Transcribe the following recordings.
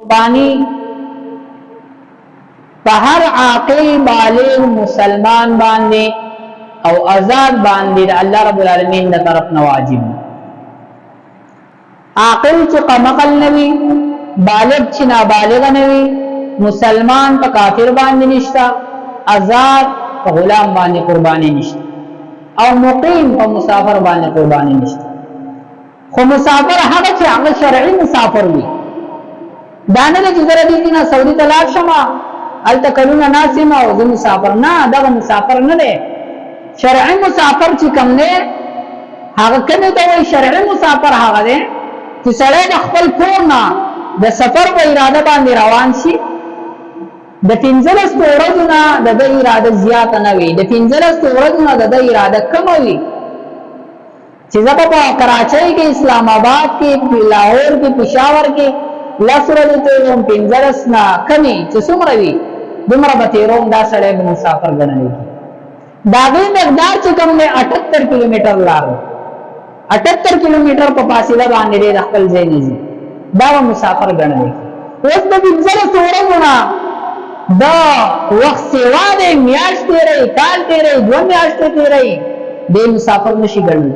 قربانی ہر عاقل بالغ مسلمان باندې او آزاد باندې اللہ رب العالمین د طرف نه واجب. عاقل چې قمقل نوی، بالغ چې نابالغ نوی، مسلمان په کافر باندې نشتا، آزاد په غلام باندې قربانی نشتا، او مقیم په مسافر باندې قربانی نشتا. خو مسافر هغه چې هغه شرعي مسافر وي، دانه چې زره دي نه سعودي تلاش شمه التکلون ناسما او مسافر نه، دا مسافر نه دی. شرعي مسافر چې کوم دی هغه کنه ته وایي شرعي مسافر هغه دی چې سړی د خپل کور نه د سفر په اراده باندې روان شي، د 15 ورځو نه د اراده زیاته نه وي، د 15 ورځو نه د اراده کم وي. چې زه په کراچۍ کې، اسلام آباد کې، لاهور کې، پېښور کې لاسره ته هم 15 نه کمی چې څومره وي دومره به تیروم، دا سړی به مسافر ګڼل کېږي. د هغې مقدار چې کوم دی 78 کیلومتر لار، 78 کیلومتر په فاصله باندې دی د خپل ځای نه ځي، دا به مسافر ګڼل کېږي. اوس د 15 ورځو نه دا وخت سیوا دی، میاشت تېروي، کال تېروي، 2 میاشتې تېروي، دی مسافر نشي ګڼل.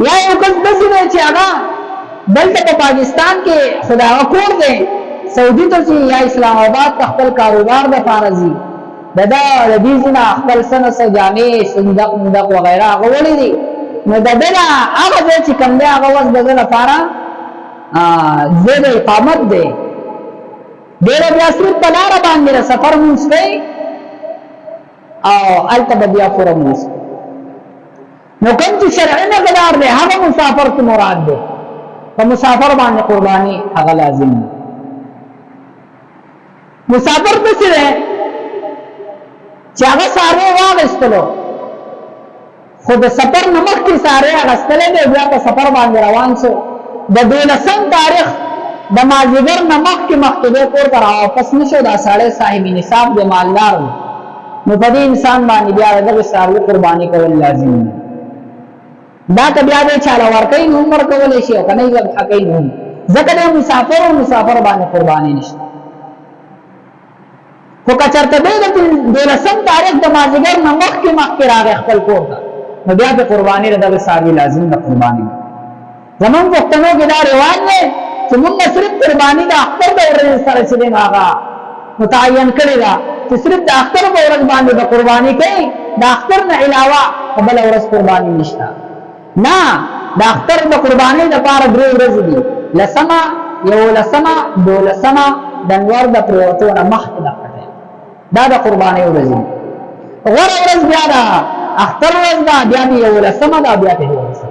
یا یو کس داسې دی چې هغه دلته په پاکستان کې خدا کور دی، سعودي ته ځي یا اسلام آباد ته خپل کاروبار دپاره ځي، د دې ځینه خپل څه نه څه جامې، صندوق مندق وغیره هغه وړي دي، نو د ده نه هغه ځای چې کوم دی هغه اوس د ده لپاره ځای د اقامت دی. ډېره بیا صرف په لاره باندې د سفر مونځ کوي او هلته به بیا پوره مونځ کوي. نو کوم چې شرعي مقدار دی هغه مسافر ته مراد دی، په مسافر باندې قربانی هغه لازم دی. مسافر داسې دی چې هغه څاروی واخیستلو خو د سفر نه مخکې څاروی اخیستلی دی، بیا په سفر باندې روان شو، د 12 تاریخ د مازدیګر نه مخکې دی کور ته راواپس نه شو، دا سړی صاحب نصاب دی، مالدار و، نو په دې انسان باندې بیا د دغه څاروي قرباني کول لازم دی. دا که بیا دی چاله ورکوي نو هم ورکولی شي او که نه یې ذبحه کوي نو هم، ځکه دی مسافر او مسافر باندې قرباني نشته. خو که چېرته دی د 12 تاریخ د مازدیګر نه مخکې راغی خپل کور ته، نو بیا د قرباني د دغه څاروي لازم د قرباني. زمونږ پښتنو کې دا رواج دی چې مونږ صرف قرباني د اختر د ورځې سره چې دی هغه متعین کړې ده چې صرف د اختر په ورځ باندې د قرباني کوي، د اختر نه علاوه په بله ورځ قرباني نشته. نه، د اختر د قربانۍ دپاره 3 ورځې دي، 10مه، 11مه، 12مه د نور د پرېوتو نه مخکې د پټۍ، دا د قربانۍ ورځې دي. غوره ورځ بیا د اختر ورځ ده، بیا د 11مه ده، بیا د 12مه.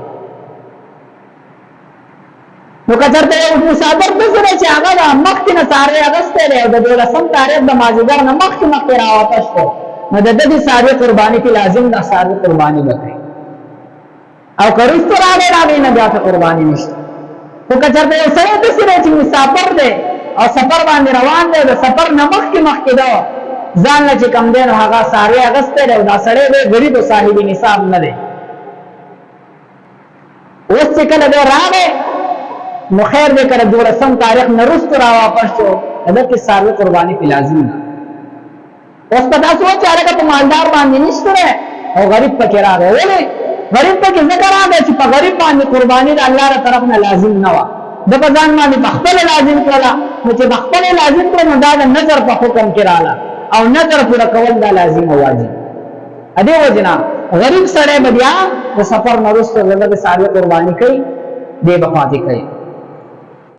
نو که چېرته یو مسافر داسې دی چې هغه د مخکې نه څاروی اخیستی دی او د 12 تاریخ د مازدیګر نه مخکې راواپس شو، نو د ده د څاروي قرباني کې لازم ده څاروي قرباني به کوي، او که وروسته راغی نه بیا ته قرباني نشته. خو که چېرته یو سړی داسې دی چې مسافر دی او سفر باندې روان دی، د سفر نه مخکې ده، ځان له چې کوم دی نو هغه څاروی اخیستی دی او دا سړی دی غریب او صاحب نصاب نه دی، اوس چې کله دی راغی نو خیر دی که د 12 تاریخ نه وروسته راواپس شو، د ده کې څاروي قرباني پې لازم ده. اوس په داسې وخت چې هلکه په مالدار باندې نشته دی او غریب پکې راغی. ولې غریب پکې ځکه راغی چې په غریب باندې قرباني د الله له طرف نه لازم نه وه، ده په ځان باندې په خپله لازم کړله، نو چې په خپله لازم کړه نو دا د نظر په حکم کې راغله او نظر پوره کول دا لازم او واجب. د دې وجې نه غریب سړی به بیا د سفر نه وروسته د څاروي قرباني کوي، دی به پاتې کوي.